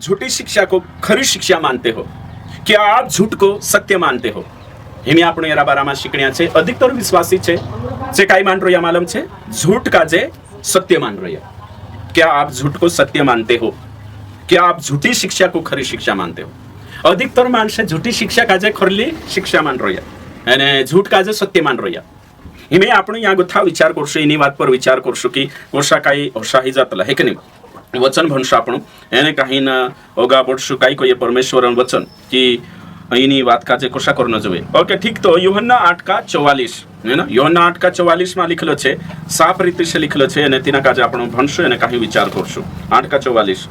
झूठी शिक्षा को खरी शिक्षा मानते हो? क्या आप झूठ को सत्य मानते हो? हिमी आपण यारा बारामा शिकण्या छे। अधिकतर विश्वासी छे जे काय मान रह्या मालूम छे? झूठ का जे सत्य मान रह्या। क्या आप झूठ को सत्य मानते हो? क्या आप झूठी शिक्षा को खरी शिक्षा मानते हो? अधिकतर माणसे झूठी शिक्षा का जे खरली शिक्षा मान रह्या आणि झूठ का जे सत्य मान रह्या। हिमे आपण या गोथा विचार करशो, एनी बात पर विचार करशो की कोशा काही अशाही जातला हे की नाही। वचन भणशो आपण એને काही न ओगा पडशो काही कोई परमेश्वर वचन की એની વાત કાજે કોશા કરનો જોઈએ। ઓકે ઠીક, તો યોહન્ના 8:44 હે ને, યોહન્ના 8:44 માં લખેલો છે, સાફ રીતે છે લખેલો છે અને તેના કાજે આપણે ભણશું અને કાંઈ વિચાર કરશું। 8:44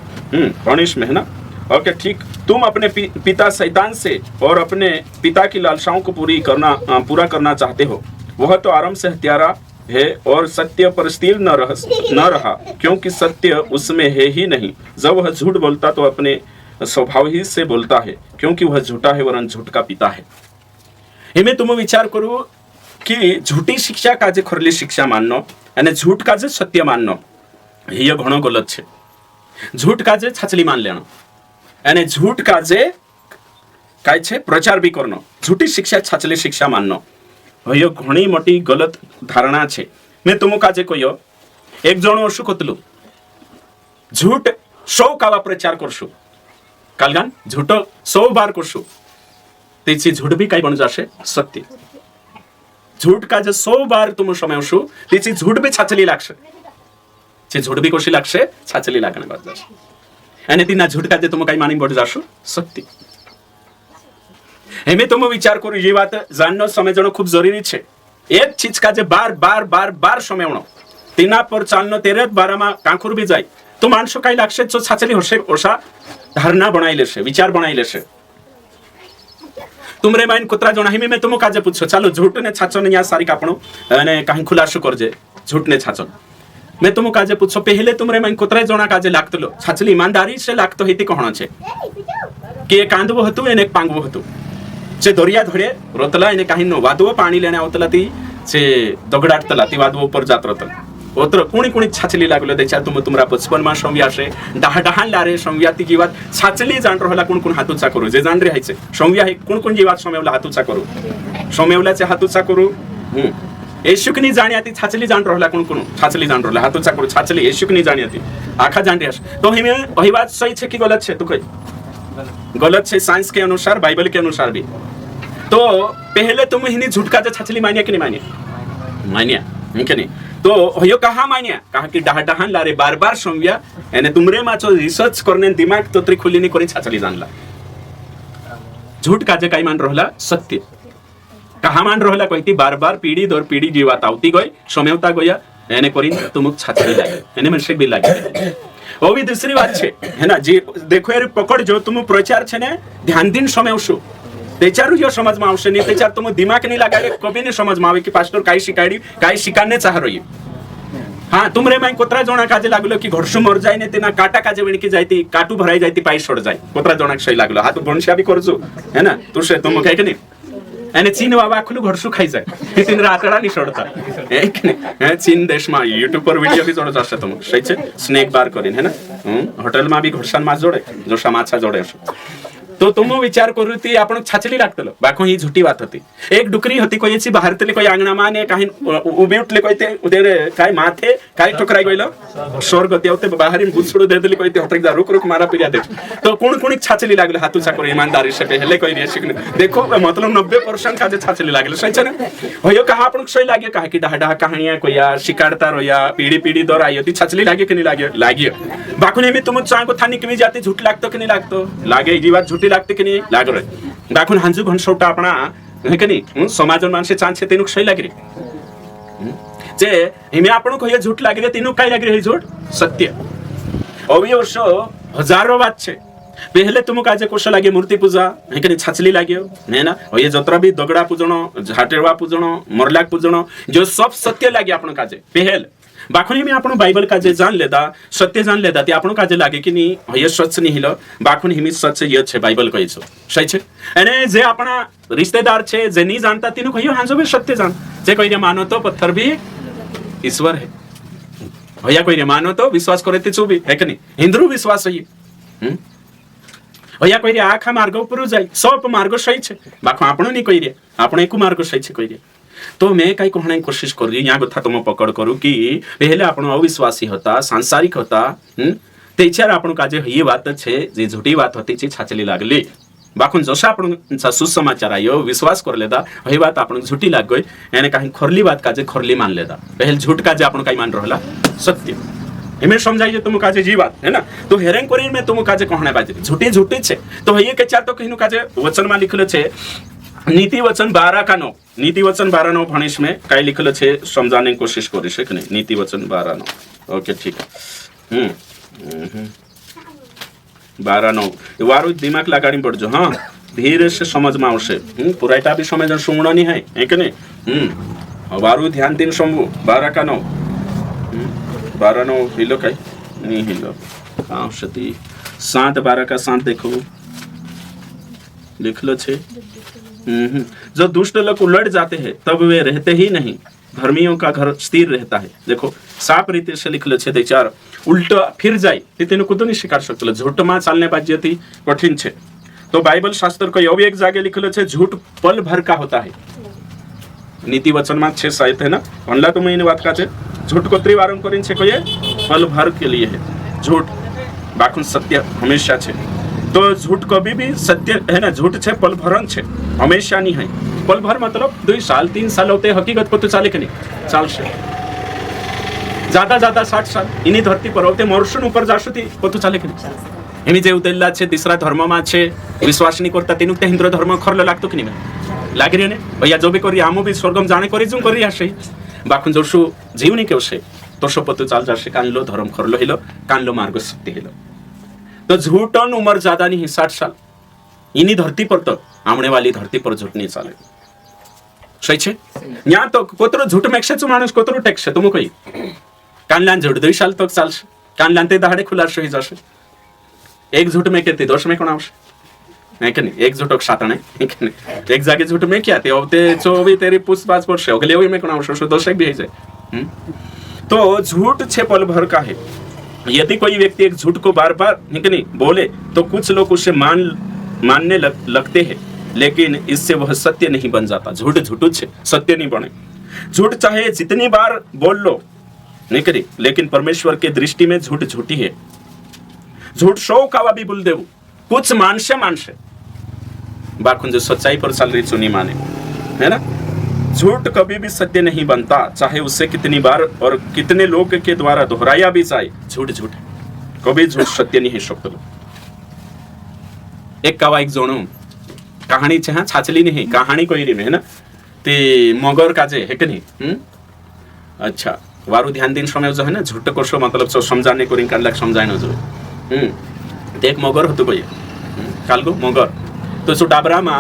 ભણીશ में है ना। ओके ठीक, तुम अपने पिता शैतान से और अपने पिता की लालसाओं को पूरा करना चाहते हो। वह तो आरंभ से हत्यारा है और सत्य पर स्थिर न रहा, क्योंकि सत्य उसमें है ही नहीं। जब वह झूठ बोलता तो अपने स्वभाव ही से बोलता है, क्योंकि वह झूठा है वरन झूठ का पिता है। इमे तुम विचार करो कि झूठी शिक्षा का जे खरली शिक्षा माननो અને झूठ का जे सत्य माननो ये घणो गलत छे। झूठ का जे छाचली मान लेनो અને झूठ का जे काय छे प्रचार भी करनो, झूठी शिक्षा छाचली शिक्षा माननो ये घणी मोटी गलत धारणा छे। मैं तुम काजे कोयो एक जणो શું કતલું झूठ 100 કાવા प्रचार करशु कालगान झूठो 100 बार करशु तेची झूठ भी काय बन जाशे सत्य। झूठ का जे 100 बार तुम समयशु तेची झूठ भी छाचली लागशे, जे झूठ भी कशी लागशे छाचली लागणे बाद जाशे आणि तीना झूठ का जे तुम काय मानी बड जाशु सत्य। हेमे तुम विचार करू ये बात जाननो समझनो खूब जरूरी छे। एक चीज का जे बार बार बार बार समयणो तीना पर चालनो तेरे बारामा कांखुर भी जाय तो माणसो काय लागशे जो छाचली होशे ओशा धारणा बनाई लेशे, विचार बनाई लेशे। तुमरे माइन कुत्रा जोना हिमे में तुम काजे पूछो चालो झूठ ने छाचो ने या सारी कापणो अने काही खुलासो करजे झूठ ने छाचो। मैं तुम काजे पूछो पहले तुमरे माइन कुत्रा जोना काजे लागतलो छाचली ईमानदारी से लागतो हेती कोण छे कि एक कांदवो हतु एने एक पांगवो हतु जे दरिया धडे रोतला एने काही नो वादवो पाणी लेने आवतला ती जे दगडाटतला ती वादवो पर जात रोतला ओत्र कोणी कोणी छाचली लागलो त्याच्या तुमरा 55 मा संव्याशे डहाडहान लारे संव्याती जीवात छाचली जाण रहला कोण कोण हातुचा करू जे जाण राहायचे संव्या हे कोण कोण जीवात सोमेवला हातुचा करू सोमेवलाचे हातुचा करू येशुकनी जाण्याती छाचली जाण रहला कोण कोण छाचली जाण रहला हातुचा करू छाचली येशुकनी जाण्याती आखा जाण रियास तो हिमे वही बात सही छे कि गलत छे? तो कई गलत छे साइंस के अनुसार बाइबल के अनुसार भी। तो पहले तुम हिनी झूठ का छाचली मानिया कि नहीं मानिया? मानिया है नहीं? तो यो कहा मानिया कहा कि डहाडहान लारे बार बार संव्या यानी तुमरे माचो रिसर्च करने दिमाग तोत्री खुली नहीं करी छाचली जानला। झूठ का काय मान रहला सत्य कहा मान रहला कहती बार बार पीढ़ी दर पीढ़ी जीवात आवती गई समेवता गया यानी करी तुम छाचली लागे यानी मनसे भी लागे। वो भी दूसरी बात छे है ना जी देखो यार पकड़ जो तुम प्रचार छे ने ध्यान दिन समयशो तेचारू जो समझ में आवशे नहीं तेचार तुम दिमाग नहीं लगाडे कभी नहीं समझ में आवे कि पास्टर काय शिकाडी काय शिकाने चाह रही। हाँ तुमरे माई कोतरा जोना काजे लागलो कि घरसु मर जाय ने तेना काटा काजे वेणकी जायती काटू भराई जायती पाई सोड जाय कोतरा जोना सही लागलो हाथ भणशा भी करजो है ना तुसे तुम काय के અને ચીન વાવા આખલું ઘરસું ખાઈ જાય ચીન રાતડા ની છોડતા ચીન દેશમાં યુટ્યુબ પર વિડિયો બી જોડો જશે તમે સહી છે સ્નેક બાર કરીને હે ને હોટેલમાં બી ઘરસાન માছ જોડે જોશા માછા જોડે तो तुम विचार करू ती आपण छाचली लागतलो बाको ही झुटी बात होती। एक डुकरी होती कोयची बाहेरतली कोई आंगणामा ने काही उबे उठले कोई ते उदेरे काय माथे काय ठोकराई गइलो स्वर्ग ते होते बाहेरीन गुछडू दे देली कोई ते होते जा रुक रुक मारा पिरिया दे तो कोण कोणी छाचली लागले हातू चाकर ईमानदारी से पहले कोई रे शिकने देखो मतलब 90% का जे छाचली लागले सही छे ने होयो कहा आपण सही लागे कहा कि डहा कहानियां कोई यार शिकारता रोया पीढ़ी पीढ़ी दर आई होती छाचली लागे कि नहीं लागे लागे बाको ने मी तुम चांगो थानी कि जाते झूठ लागतो कि नहीं लागतो लागे जी बात झूठी लागते कि नहीं लाग रहे दाखून हांजू घनसोटा आपणा हे कि नहीं समाजन माणसे चांचे तेनु सही लागे रे जे हिमे आपण कहियो झूठ लागे रे तेनु काय लागे रे झूठ सत्य अवी वर्ष हजारों बात छे। पहले तुम काजे कोश लागे मूर्ति पूजा हे कि छाचली लाग्यो ने ना ये जतरा भी दगड़ा पूजणो झाटेवा पूजणो मरलाक पूजणो जो सब सत्य लागे आपण काजे पहल बाखुनी में आपण बाइबल का जे जान लेदा सत्य जान लेदा ते आपण काजे लागे कि नहीं ये सच नहीं हिलो बाखुनी हिमी सच ये छे बाइबल कहि छो सही छे अने जे आपणा रिश्तेदार छे जे नहीं जानता तिनु कहियो हांजो भी सत्य जान जे कोई रे मानो तो पत्थर भी ईश्वर है भैया कोई रे मानो तो विश्वास करे ते चुबी है कि नहीं हिंदू विश्वास है भैया कही रे आखा मार्ग ऊपर जाए सब मार्ग सही छे बाखो आपण नहीं कही रे आपण एक मार्ग सही छे कही रे तो मैं कई कहने कोशिश कर रही यहाँ कथा तुम पकड़ करू कि पहले आपण अविश्वासी होता सांसारिक होता तेचार आपण काजे ये बात छे जे झूठी बात होती छे छाचली लागली बाखून जसं आपण सुसमाचार आयो विश्वास कर लेदा वही बात आपण झूठी लाग गई यानी कहीं खोरली बात काजे खोरली मान लेदा पहले झूठ काजे आपण कई मान रहला सत्य इमे समझाइए तुम काजे जी बात है ना तो हेरेंग करी में तुम काजे कहने बाजे झूठी झूठी छे तो ये के चार तो कहिनु काजे वचन में लिखलो छे नीति वचन 12 का 9 नीति वचन 12:9 भणिश में कई लिखलो छे समझाने की कोशिश करी छे कि नहीं नीति वचन 12:9 ओके ठीक है 12:9 वारू दिमाग लगानी पड़जो हाँ धीरे से समझ में आवशे पूराटा भी समझ सुमणो नहीं है कि नहीं वारू ध्यान दिन समझो 12 का 9 12:9 हिलो कई नहीं हिलो आवशती 7:12 का 7 देखो लिख लो छे जो दुष्ट लोग उलट जाते हैं तब वे रहते ही नहीं धर्मियों का घर स्थिर रहता है देखो साफ रीति से लिख लो छे ते चार उल्टा फिर जाए तेन कुछ नहीं स्वीकार सकते झूठ में चालने पाहिजे थी कठिन छे तो बाइबल शास्त्र को एक जागे लिखलो छे झूठ पल भर का होता है नीति वचन में 6 शायद है ना म्हणला तो मैं बात का छे झूठ को त्रिवारम करीन छे कोई पल भर के लिए है झूठ बाकुन सत्य हमेशा छे तो झूठ कभी भी सत्य है ना झूठ छे पल भरन छे हमेशा नहीं है पल भर मतलब 2 साल 3 साल होते हकीकत को तो चाले के नहीं चाल से ज्यादा 60 साल इन्हीं धरती पर होते मरुषण ऊपर जाशो थी को तो चाले के नहीं एमी जे उतेला छे तीसरा धर्म में छे विश्वास नहीं करता तेनु ते हिंदू धर्म खरलो लागतो कि नहीं लागी रे ने भैया जो भी करी आमो भी स्वर्गम जाने करी जुम करी आसे बाकुन जोशु जीवनी केवसे तोशो पतो चाल जाशे कानलो धर्म खरलो हिलो कानलो मार्ग सत्य हिलो तो झूठन उम्र ज्यादा नहीं 60 साल इन्हीं धरती पर तो आमने वाली धरती पर झूठ नहीं चाले सही छे यहाँ तो कोतरो झूठ मेक्षे चो माणूस कोतरो टेक्स तुम कही कानलान झूठ 2 साल तक चालशे कानलान ते दाडे खुलाशो ही जाशे एक झूठ में केती दोष में कोण आवशे नहीं कि नहीं एक झूठ सात नहीं एक जागे झूठ में क्या थे अब ते 24 तेरी पूछ 5 वर्ष अगले वही में कोण आवशे दोष एक भी है जाए तो झूठ छे पल भर का है यदि कोई व्यक्ति एक झूठ को बार बार नहीं बोले तो कुछ लोग उसे मानने लगते हैं लेकिन इससे वह सत्य नहीं बन जाता झूठ झूठू छे सत्य नहीं बने झूठ चाहे जितनी बार बोल लो नहीं करी लेकिन परमेश्वर के दृष्टि में झूठ झूठी है झूठ 100 कावा भी बोल दे कुछ मानसे बाकुन जो सच्चाई पर चल रही चुनी माने है ना झूठ कभी भी सत्य नहीं बनता चाहे उससे कितनी बार और कितने लोग के द्वारा दोहराया भी जाए झूठ झूठ कभी झूठ सत्य नहीं है सकते एक कावा एक जोनो कहानी छे हाँ छाछली नहीं कहानी कोई नहीं है ना ते मगर काजे है कि नहीं अच्छा वारू ध्यान दिन समय जो है ना झूठ को मतलब जो समझाने को रिंग लाग समझाने जो एक मगर होतो कोई कालगो मगर तो सो डाबरा मा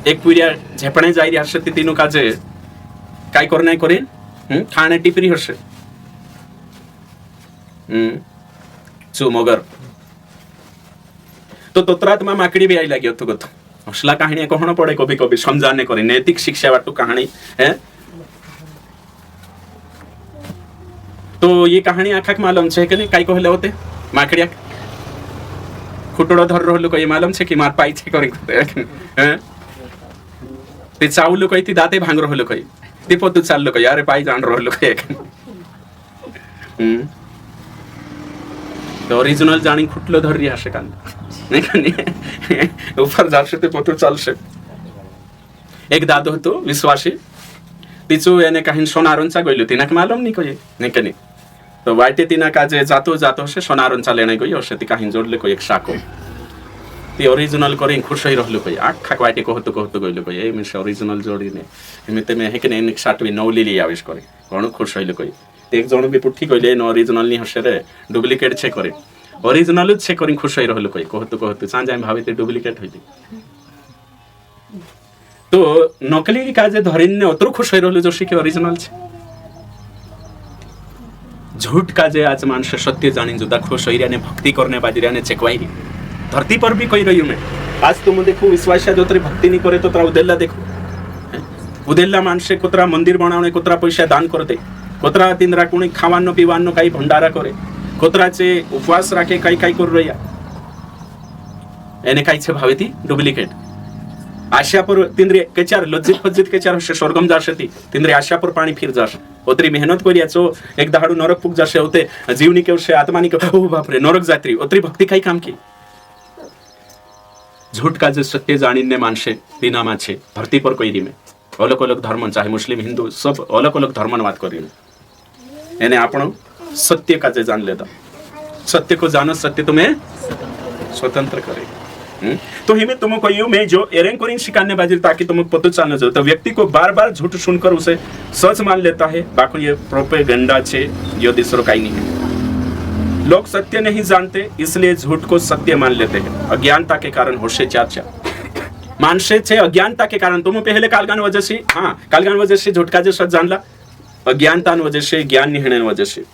एक पुरिया झेपणे जाई री हसे तीनों काजे काय करनाय करेन खाणे टिपरी हसे सो मगर तो तोत्रात मा माकड़ी भी आई लगी तो गतो हसला कहानी कहना पड़े कभी कभी समझाने करे नैतिक शिक्षा बाटू कहानी है तो ये कहानी आखाक मालूम छे कि नहीं काय कहले होते माकड़िया खुटड़ो धर रहलो कोई मालूम छे कि मार पाई छे करी हैं ते चावलो कोई ती दाते भांग रहलो कोई ते पोतु चाललो कोई अरे पाई जान रहलो कोई तो ओरिजिनल जानी खुटलो धर री हसे कान नहीं ऊपर जाशे ते पोतु चालशे एक दादो होतो विश्वासी तिचो याने काही सोनारोंचा गइलो तिनाक मालूम नहीं कोई नहीं कनी तो वाटे तिना काजे जातो से सोनारोंचा लेने गई और ती काही जोडले कोई एक साको ती ओरिजिनल करी खुश ही रहलो कोई आखा वाटे कहतो गइलो कोई ए मिस ओरिजिनल जोडी ने एमिते में है कि नहीं एक साटवी नौली ली आविष करे कोन खुश होइलो कोई एक जण भी पुठी कइले न ओरिजिनल नि हसे रे डुप्लीकेट छे करे ओरिजिनल छे करी खुश ही रहलो कोई कहतो सांजाय भाविते डुप्लीकेट होइली तो नकली काजे धरिन ने अतरो खुश होई रहलो जोशी के ओरिजिनल छे झूठ काजे आज मानस सत्य जानी जुदा खुश होई रहने भक्ति करने बाजरियाने चेकवाई धरती पर भी कही रही हूं मैं आज तुम देखो विश्वास जो तरी भक्ति नहीं करे तो तरा उदेला देखो उदेला मानसे कोतरा मंदिर बनावणे कोतरा पैसा दान कर दे कोतरा तिंद्रा कोणी खावानो पीवानो काही भंडारा करे कोतराचे उपवास राखे काही काही करू रहिया એને કાંઈ છે ભાવેથી ડુપ્લિકેટ આશા પર તિંદ્રે કેચાર લજ્જિત ફજ્જિત કેચાર હશે સ્વર્ગમ જાશે તી તિંદ્રે આશા પર પાણી ફીર જાશે ઓતરી મહેનત કર્યા છો એક દહાડું નરક પૂગ જશે હોતે જીવની કેવશે આત્માની કે ઓ બાપ રે નરક જાત્રી ઓતરી ભક્તિ કઈ કામ की झूठ का जो सत्य जाणीने मानसे दीनामा छे धरती पर कोई में अलग अलग धर्म चाहे मुस्लिम हिंदू सब अलग अलग धर्म बात करी एने आपण सत्य का जे जान लेता सत्य को जानो सत्य तुम्हें स्वतंत्र करे तो हिमें तुम कहियो मैं जो एरेंग कोरिन शिकाने बाजी ताकि तुमको पता चलना चाहिए तो व्यक्ति को बार बार झूठ सुनकर उसे सच मान लेता है बाकी ये प्रोपेगेंडा छे यो दूसरो काई नहीं है लोग सत्य नहीं जानते इसलिए झूठ को सत्य मान लेते हैं अज्ञानता के कारण होशे चाचा मानसे छे अज्ञानता के कारण तुम पहले कालगान वजह से हाँ कालगान वजह से झूठ का जो सच जानला अज्ञानता वजह से ज्ञान निहणे वजह से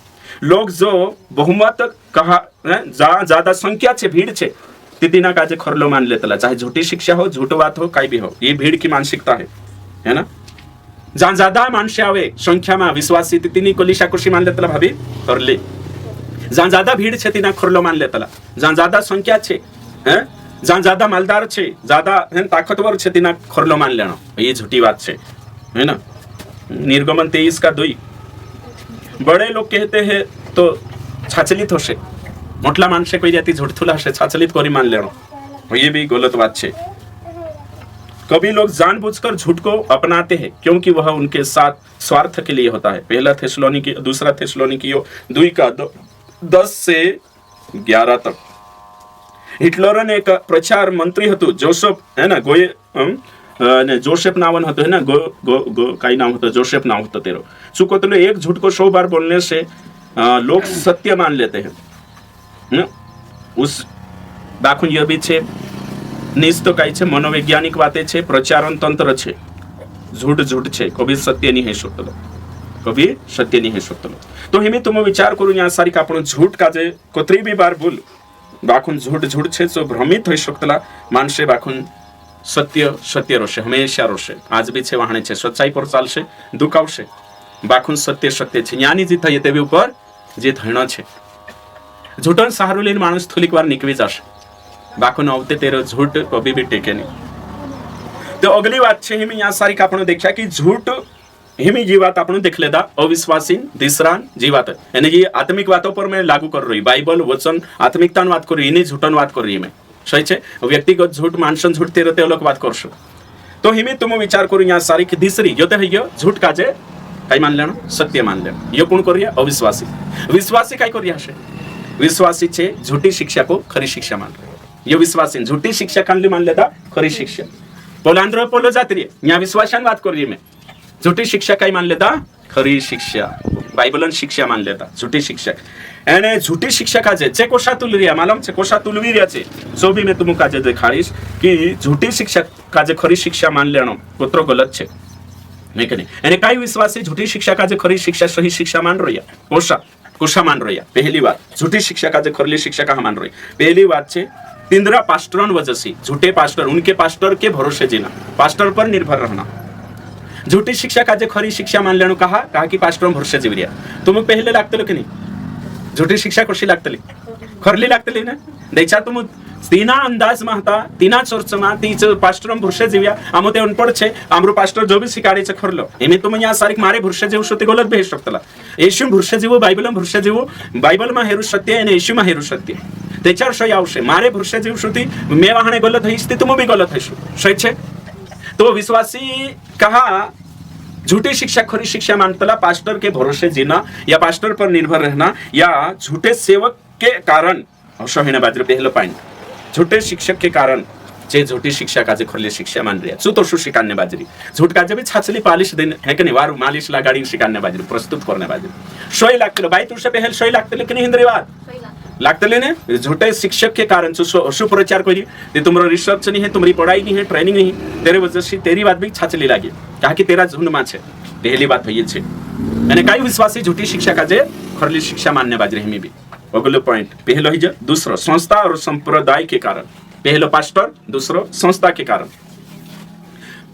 लोग जो बहुमत कहा ज्यादा संख्या छे भीड़ छे तितिना का जे खरलो मान लेतला चाहे झूठी शिक्षा हो झूठ बात हो काई भी हो ये भीड़ की मानसिकता है ना जहां ज्यादा मानसे आवे संख्या में विश्वासी तितिनी को लिशा कुर्सी मान लेतला भाभी और ले जहां ज्यादा भीड़ छे तिना खरलो मान लेतला जहां ज्यादा संख्या छे हैं जहां ज्यादा मालदार छे ज्यादा ताकतवर छे तिना खरलो मान लेनो ये झूठी बात छे है ना निर्गमन 23 का 2 बड़े लोग कहते हैं तो छाचलित होशे मोटला मानसे कोई जाती झूठथुला हशे छाचलित कोरी मान लेनो ये भी गलत बात छे कभी लोग जानबूझकर झूठ को अपनाते हैं क्योंकि वह उनके साथ स्वार्थ के लिए होता है पहला थेसलोनिकी दूसरा थेसलोनिकी 2 का 10 से 11 तक हिटलर ने एक प्रचार मंत्री हतु जोसेफ है ना गोये ने जोसेफ नावन हतो है ना गो गो गो काई नाम हतो जोसेफ नाम हतो तेरो चुकोतलो एक झूठ को 100 बार बोलने से लोग सत्य मान लेते हैं उस बाखुन ये भी छे निस्त काई छे मनोवैज्ञानिक बातें छे प्रचारण तंत्र छे झूठ झूठ छे कभी सत्य नहीं है शकतलो कभी सत्य नहीं है शकतलो तो हिमे तुम विचार करून या सारी आपण झूठ का जे कोत्री भी बार बोल बाखुन झूठ झूठ छे सो भ्रमित होई शकतला मानसे बाखुन सत्य सत्य रोशे हमेशा रोशे आज भी छे वाहणे छे सच्चाई पर चालशे दुखावशे बाखुन सत्य सत्य छे ज्ञानी जीत ये तेवी ऊपर जीत हणो छे झूठन सहारो लेन माणूस थोलीक वार निकवी जाशे बाखुन आवते तेरो झूठ कभी भी टेके नहीं तो अगली बात छे हिमे या सारी का आपण देखा कि झूठ हिमी जीवात आपण देखले दा अविश्वासी तीसरा जीवात यानी कि आत्मिक बातों पर मैं लागू कर रही बाइबल वचन आत्मिकता बात कर रही इन्हीं झूठन बात कर रही मैं सही छे व्यक्तिगत झूठ मानसन झूठ तेरे ते अलग बात करशो तो हिमे तुम विचार करू या सारी की तीसरी जो ते है झूठ काजे काय मान लेनो सत्य मान लेनो यो कोण करिया अविश्वासी विश्वासी काय करिया छे विश्वासी छे झूठी शिक्षा को खरी शिक्षा मान ये विश्वासी झूठी शिक्षा कानली मान लेता खरी शिक्षा पोलांद्र पोलो जात्री या विश्वासान बात कर रही मैं झूठी शिक्षा काय मान लेता खरी शिक्षा बाइबलन शिक्षा मान लेता झूठी शिक्षा एने झूठी शिक्षा काजे चे कोशा तुलरिया मालूम छे कोशा तुलवीरिया छे सो भी मैं तुमको काजे देखाड़ीश कि झूठी शिक्षा काजे खरी शिक्षा मान लेनो कोतरो गलत छे नहीं के नहीं एने काय विश्वासी झूठी शिक्षा काजे खरी शिक्षा सही शिक्षा मान रहिया कोशा मान रहिया पहली बात झूठी शिक्षा काजे खरी शिक्षा का मान रही पहली बात छे तिंद्रा पास्टरन वजह से झूठे पास्टर उनके पास्टर के भरोसे जीना पास्टर पर निर्भर रहना झूठी शिक्षा काजे खरी शिक्षा मान लेनो कहा कि पास्टर भरोसे जीवरिया तुम पहले लागतलो कि नहीं झूठी शिक्षा कशी लागतली खरली लागतली ना देचा तुम तीना अंदाज में हता तीना चर्च में तीच पास्टर भरोसे जीव्या आम ते अनपढ़ छे आमरो पास्टर जो भी शिकाड़ी छे खरलो एमे तुम या सारी मारे भरोसे जीव ते गलत भेज शकतला येशू भरोसे जीव बाइबल भरोसे जीव बाइबल में हेरु सत्य आणि येशू में हेरु सत्य त्याच्यावर सही आवश्य मारे भरोसे जीव शुती मे वाहणे गलत हईस ते तुम भी गलत हईसु सही छे तो विश्वासी कहा झूठी शिक्षा खरी शिक्षा मानतला पास्टर के भरोसे जीना या पास्टर पर निर्भर रहना या झूठे सेवक के कारण अशोहीने बाजरे पहले पॉइंट झूठे शिक्षक के कारण जे झूठी शिक्षा काजे खरली शिक्षा मान रही सु तो शिकान्य बाजरी झूठ काजे भी छाछली पालिश दिन है कि नहीं वारू मालिश लगाड़ी शिकान्य बाजरी प्रस्तुत करने बाजरी सोई लागतले बाई तुझसे पहले सोई लागतले कि नहीं हिंद्री बात लागतले ने झूठे शिक्षक के कारण सुप्रचार करी ते तुम्हारा रिसर्च नहीं है तुम्हारी पढ़ाई नहीं है ट्रेनिंग नहीं तेरे वजह से तेरी बात भी छाछली लागी कहा कि तेरा झुंड में छे पहली बात भई छे मैंने काई विश्वासी झूठी शिक्षा काजे खरली शिक्षा मानने बाज रही भी अगलो पॉइंट पहलो ही दूसरो संस्था और संप्रदाय के कारण पहलो पास्टर दूसरो संस्था के कारण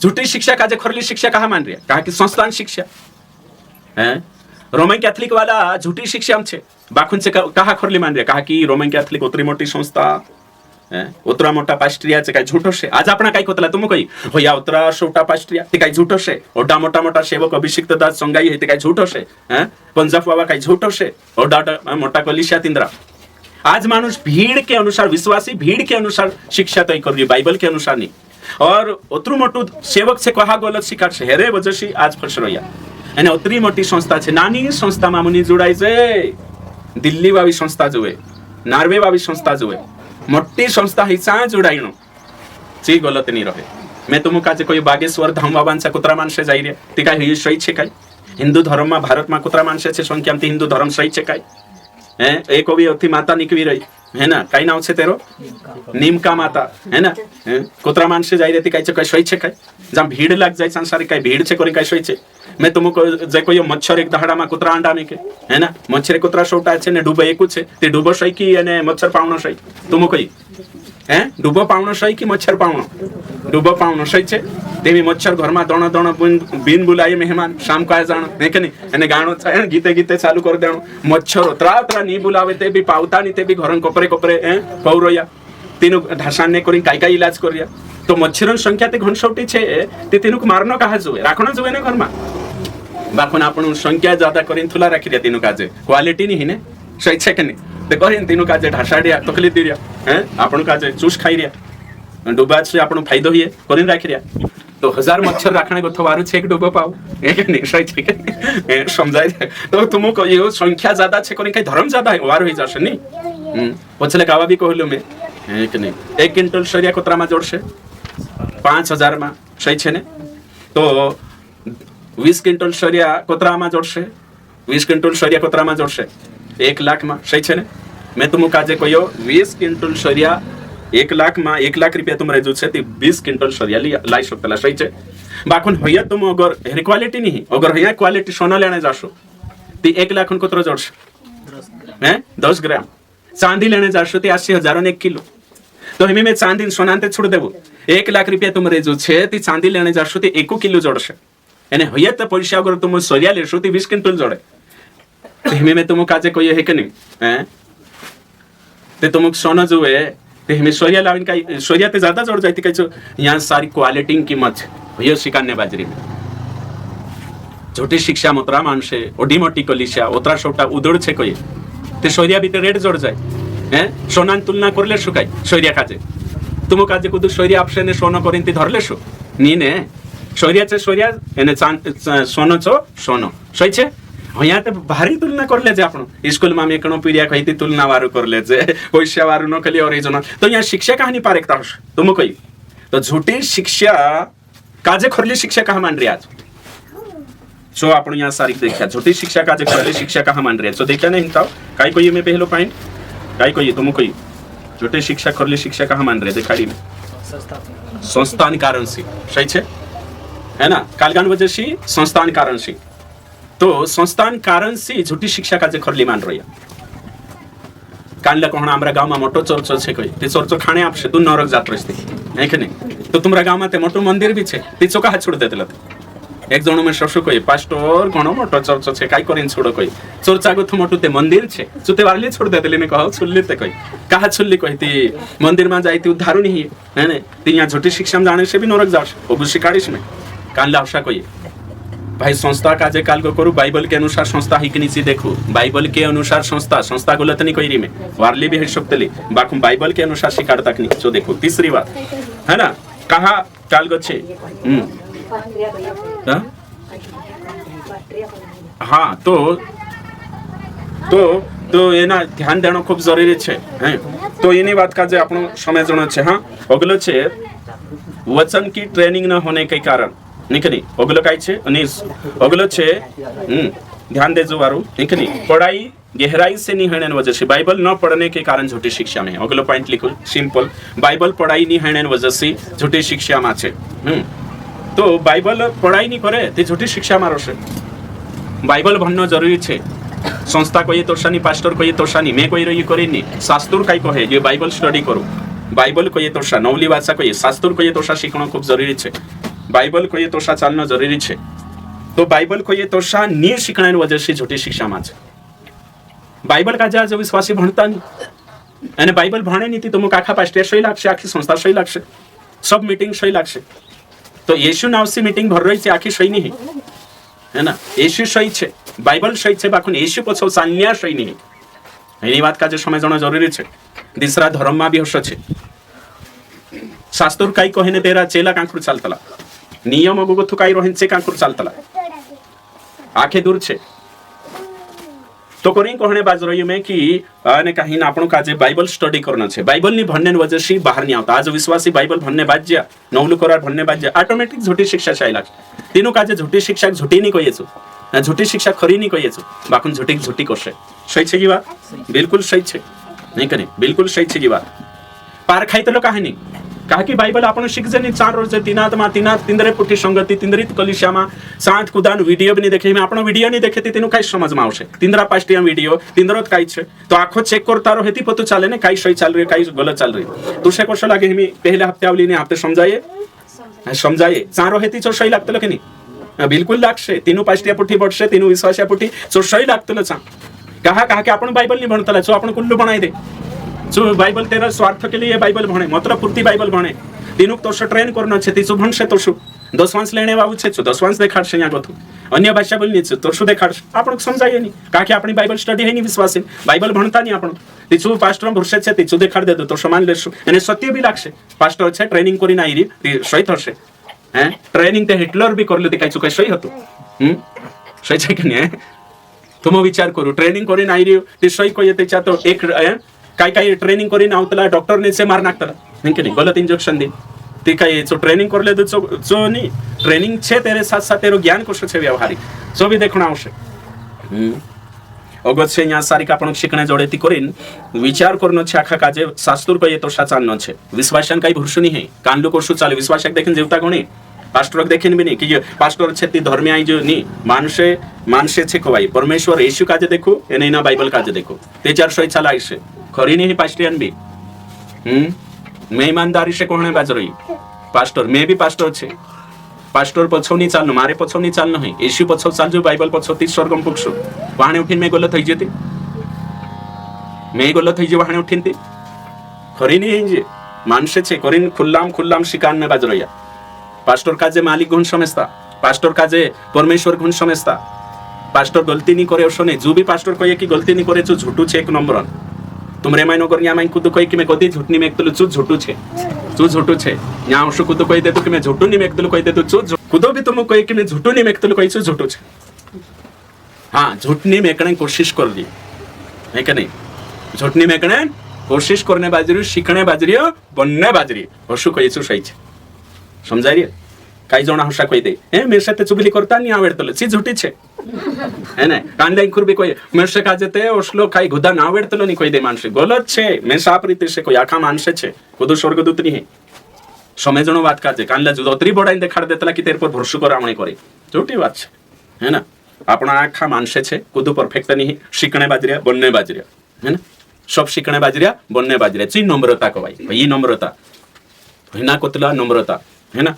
झूठी शिक्षा काजे खरली शिक्षा कहा मान रही है कहा कि संस्थान शिक्षा है रोमन कैथलिक वाला झूठी शिक्षा छे बाखुन से कहा खरली मान रही कहा कि रोमन कैथलिक उतरी मोटी संस्था उतरा मोठा पाष्ट्रियाचे काय झूठो शे आज आपण काय कोतला तुम कही हो या उतरा छोटा पाष्ट्रिया ते काय झूठो शे ओडा मोठा मोठा सेवक अभिषिक्त दास संगाई ते काय झूठो शे पंजाब बाबा काय झूठो शे ओडा मोठा कलिशा तिंद्रा आज मानुष भीड़ के अनुसार विश्वासी भीड़ के अनुसार शिक्षा तय कर बाइबल के अनुसार नहीं और उतरू मोटू सेवक से कहा गलत शिकार छे हेरे वजह आज फसरोया एने उतरी मोटी संस्था छे नानी संस्था में मुनि जुड़ाई छे दिल्ली वाली संस्था जुए नॉर्वे वाली संस्था जुए मोटी संस्था हिसा जुड़ाईनो ची गलत नहीं रहे मैं तुम काजे कोई बागेश्वर धाम बाबांचा कुत्रा माणसे जाई रे ती काय ही सही छे काय हिंदू धर्म में भारत में कुत्रा माणसे छे संख्या में हिंदू धर्म सही छे काय एक भी अथी माता निकवी रही है ना कई नाव छे तेरो नीमका माता है ना कुत्रा माणसे जाई रे ती काय काय सही छे काय जहाँ भीड़ लग जाए संसारी काय भीड़ छे कोरी काय सही छे मैं तुमको जे कोई मच्छर एक दहाड़ा में कुत्रा अंडा में के है ना मच्छर कुत्रा सोटा छे ने डूबो एक छे ते डूबो सही की अने मच्छर पावनो सही तुम कही हैं डूबो पावनो सही की मच्छर पावनो डूबो पावनो सही छे तेवी मच्छर घर में दण दण बीन बुलाए मेहमान शाम को आ जाणो है के नहीं एने गाणो छे गीते गीते चालू कर देणो मच्छर त्रा त्रा नी बुलावे ते भी पावता नी ते भी घर कोपरे कोपरे पौरोया तीनु ढासान ने करी काय इलाज करिया तो मच्छर संख्या ते घनसौटी छे ते तीनु मारनो कहा जुए राखणो जुए ने घर में बाखुन आपण संख्या ज्यादा करीन थुला राखी दिया तीनु काजे क्वालिटी नहीं ने सही छे के नहीं ते करीन तीनु काजे ढासाडिया तकली दिरिया हैं आपण काजे चूस खाई रिया डूबा से आपण फायदो हिए करीन राखी रिया तो 1000 मच्छर राखणे को थवारू छे एक डूबो पाव एक नहीं सही छे के समझाई तो तुमको ये संख्या ज्यादा छे कोनी कई धर्म ज्यादा है वार होई जासे नहीं पछले गावा भी कहलो मैं एक नहीं 1 क्विंटल शरिया कोतरा में जोड़से 5000 में सही छे ने तो 20 क्विंटल शरिया कोतरा में जोड़से 20 क्विंटल शरिया कोतरा में जोड़से 1 लाख में सही छे ने मैं तुमको काजे कहियो 20 क्विंटल शरिया 1 लाख में 1 लाख रुपया तुम रेजू छे ती 20 क्विंटल शरिया लाई सकतला सही छे बाखुन होया तुम अगर हेरी क्वालिटी नहीं अगर होया क्वालिटी सोना लेने जाशो ती 1 लाख कोतरो जोड़से हैं 10 ग्राम चांदी लेने जाशो ती 80,000 1 किलो तो हमें मैं चांदी सोनांते छोड़ देवो 1 लाख रुपया तुम रेजू छे ती चांदी लेने जाशो ती 1 किलो जोड़से एने होया तो पैसा अगर तुम शरिया लेशो ती 20 क्विंटल जोड़े तो हमें मैं तुम काजे कोई है के नहीं हैं ते तुम सोना जुए ते हमें शरिया लाविन का शरिया ते ज्यादा जोड़ जाती कह यहाँ सारी क्वालिटी की कीमत भैया शिकान्य बाजरी में झोटी शिक्षा मोतरा मानसे ओडी मोटी कलिशा ओतरा छोटा उदड़ छे कोई ते शरिया भी रेड जोड़ जाए हैं सोनान तुलना करले शुकाई शरिया काजे तुम काजे कुदु शरिया आपसे ने सोनो करिन ती धरले शो नी ने शरिया चे शरिया एने सोनो छो सोनो सही छे यहाँ तो भारी तुलना कर ले आपण स्कूल में एक पीड़िया कही तुलना वारू कर ले पैसा वारू न खाली और तो यहाँ शिक्षा कहानी पार एकता तुम कही तो झूठी शिक्षा काजे खरली शिक्षा कहा मान रही आज सो आपण यहाँ सारी देखा झूठी शिक्षा काजे खरली शिक्षा कहा मान रही है सो देखा नहीं हिंताओ काई कोई मैं पहलो पॉइंट काई कोई तुम कही झूठी शिक्षा खरली शिक्षा कहा मान रहे दिखाड़ी में संस्थान कारण से सही छे है ना कालगान वजह से संस्थान कारण से तो संस्थान कारण से झूठी शिक्षा का जे खरली मान रही कानला कोहणा हमरा गाव में मोटो चर्चो छे कोई ते चर्चो खाणे आपसे तू नरक जात रस्ते है के नहीं तो तुमरा गाव में ते मोटो मंदिर भी छे ते चोका हाथ छोड़ देतला एक जणो में शशु कोई पास्टर कोणो मोटो चर्चो छे काई करिन छोड़ो कोई चर्चा गो मोटो ते मंदिर छे चुते वारली छोड़ देतले ने कहो छुल्ली ते कोई कहा छुल्ली कहती मंदिर में जाईती उद्धारू नहीं है ने ते यहाँ झूठी शिक्षा में जाने से भी नरक जाश ओ शिकाड़ीश में कानला हशा कोई भाई संस्था काजे काल को करू बाइबल के अनुसार संस्था ही के नीचे देखो बाइबल के अनुसार संस्था गलत नहीं कोई में वारली भी है शक्तली बाकू बाइबल के अनुसार शिकार तक नहीं जो देखो तीसरी बात है ना कहा काल गच्छे हाँ तो ये ना ध्यान देना खूब जरूरी छे हैं तो इन्हीं बात का जे आपनो समझना छे हाँ अगलो छे वचन की ट्रेनिंग न होने के कारण निकनी अगलो काय छे अगलो छे ध्यान दे जो वारू निकनी पढ़ाई गहराई से नहीं होने वजह से बाइबल न पढ़ने के कारण झूठी शिक्षा में अगलो पॉइंट लिखो सिंपल बाइबल पढ़ाई नहीं होने वजह से झूठी शिक्षा में छे तो बाइबल पढ़ाई नहीं करे ते झूठी शिक्षा मारो से बाइबल भणनो जरूरी छे संस्था को ये तोषानी पास्टर को ये तोषानी मैं कोई रही करे नहीं शास्त्र काई को है ये बाइबल स्टडी करो बाइबल को ये तोषा नवली भाषा को ये शास्त्र को ये तोषा सीखना खूब जरूरी छे बाइबल को ये तोषा चालना जरूरी छे तो बाइबल को ये तोषा नी शिकण्यानी वजह से झूठी शिक्षा में छे बाइबल का जा जो विश्वासी भणता नहीं અને બાઇબલ ભણે નહીં તો આખા પાસ્ટિયા સહી લાગશે, આખી સંસ્થા સહી લાગશે, सब मीटिंग सही लागશે. तो यीशु नाव से मीटिंग भर रही है आखी सही नहीं है ना. यीशु सही છે, बाइबल सही છે, બાકી यीशु પછી સાન્યા સही નહીં. એની વાત કાજે સમજણો જરૂરી છે. દીસરા ધર્મમાં બી હશે છે. શાસ્ત્ર કાઈ કહે ને તેરા ચેલા કાંકરું ચાલતલા, નિયમ ગોગથુ કાઈ રોહિન છે કાંકરું ચાલતલા, આખે દૂર છે. तो कोरी कहने बाज रही मैं कि અને કहीं આપણો કાજે બાઇબલ સ્ટડી કરનો છે. બાઇબલની ભણને વજહથી બહાર નહીં આવતા. આજ વિશ્વાસી બાઇબલ ભણને બાજ્યા, નવલું કરાર ભણને બાજ્યા, ઓટોમેટિક झूठी शिक्षा ચાલી લાગે. તેનું કાજે झूठी शिक्षा झूठी नहीं कहिए छु, झूठी शिक्षा खरी नहीं कहिए छु, बाकुन झूठी झूठी करसे. सही છે की વાત? बिल्कुल सही છે. नहीं करे बिल्कुल सही છે की વાત. पार खाई तो कहा नहीं कहा कि बाइबल आपण शिखजनी 4 रोज तीनात तिंदरे पुठी संगति तिंदरित कलिशामा साठ कुदान वीडियो भी नहीं देखे में आपण वीडियो नहीं देखे तेनु काई समझ में आवशे. तिंदरा पास्टिया वीडियो तिंदरत काई छे तो आखो चेक करता रहो हेती पतो चाले ने काई सही चाल रही काई गलत चाल रही. तुसे कोश लागे मी पहले हफ्ते आवली ने हफ्ते समजाये चारो हेती चो सही लागतलो की नहीं? बिल्कुल लागशे. तीनु पास्टिया पुठी बडशे, तीनु विश्वासिया पुठी चो सही लागतलो चा. कहा कि आपण बाइबल नहीं भणतला चो आपण कुल्लू बनाई दे. जो बाइबल तेरा स्वार्थ के लिए बाइबल भणे, मतलब पूर्ति बाइबल भणे. तीनों तो ट्रेन करना छे तीसु भणशे तो शु 10 वांस लेने वावु छे तो 10 वांस देखाडशे. या गथु अन्य भाषा बोलनी छे तो शु देखाडशे. आपण समजाय नहीं का कि आपणी बाइबल स्टडी है नहीं, विश्वासी बाइबल भणता नहीं. आपण तीसु पास्टर भरशे छे तीसु देखाड दे तो समान लेशु एने सत्य भी लागशे. पास्टर छे ट्रेनिंग करी ना आईरी ती सही थशे. हैं ट्रेनिंग ते हिटलर भी करले ते काई चुकाय सही हतो. सही छे कि नहीं? तुम विचार करू ट्रेनिंग करी ना आईरी ती सही कोये तेचा तो एक काय काय ट्रेनिंग करीन आवतला डॉक्टर ने से मार नाखतला नहीं के नहीं गलत इंजेक्शन दे ते काय जो ट्रेनिंग करले तो जो नहीं ट्रेनिंग छे तेरे साथ साथ तेरो ज्ञान कोश छे व्यवहारिक जो भी देखणा आवश्यक. अगत छे या सारी आपण शिकणे जोडे ती करीन विचार करनो छे आखा काजे शास्त्र कये तो साचानो छे. विश्वासन काही भरसु नहीं है कानलो कोशु चाले विश्वासक देखिन जीवता कोणी पास्टर देखिन भी नहीं कि पास्टर छे ती धर्मी आई जो नहीं मानसे छे को भाई परमेश्वर यीशु काजे देखो एने ना बाइबल काजे देखो ते चार सही चला आइसे खरी नहीं पास्टियन भी. मैं ईमानदारी से कहने बाज रही पास्टर मैं भी पास्टर छे. पास्टर पछौ नहीं चालनो मारे पछौ नहीं चालनो है यीशु पछौ चालजो बाइबल पछौ ती स्वर्गम पुगशो. वाहने उठीन मैं गलत થઈ जते मैं गलत થઈ जे वाहने उठीन ती खरी नहीं जे मानसे छे करीन खुल्लाम शिकान में बाज रही. पास्टर काजे मालिक गुण समझता, पास्टर काजे परमेश्वर गुण समझता. पास्टर गलती नहीं करे उसने जो भी पास्टर कहे कि गलती नहीं करे जो झूठू छे एक नंबर. तुमरे माइनो कर या माइन खुद कहि कि मैं कदी झूठ नहीं मेकतलो चू झूठू छे या उस खुद कहि दे तो कि मैं झूठू नहीं मेकतलो कहि दे तो चू खुद भी तुम कहि कि मैं झूठू नहीं मेकतलो कहि चू झूठू छे. हां झूठ नहीं मेकणे कोशिश कर ली है कि नहीं? झूठ नहीं मेकणे कोशिश करने बाजरी शिकणे बाजरी बनने बाजरी हसु कहि चू सही छे. समझाय रे काही जण हसा कहि दे हे मेरे साथ चुगली करता नहीं आवडतलो ची झूठी छे है ना. कांदा इंकुर भी कोई मेरे का जते ओसलो काही गुदा ना आवडतलो नहीं कोई दे मानसे गलत छे. मैं साफ रीते से कोई आखा मानसे छे खुद स्वर्गदूत नहीं है. समझणो बात काजे कानला जोतरी बडाई देखाड देतला कि तेरे पर भरोसा करावणे करे झूठी बात छे है ना. आपणा आखा मानसे छे खुद परफेक्ट नहीं शिकणे बाजरिया बनने बाजरिया है ना. सब शिकणे बाजरिया बनने बाजरिया ची नम्रता को भाई नम्रता हिना कोतला नम्रता है ना.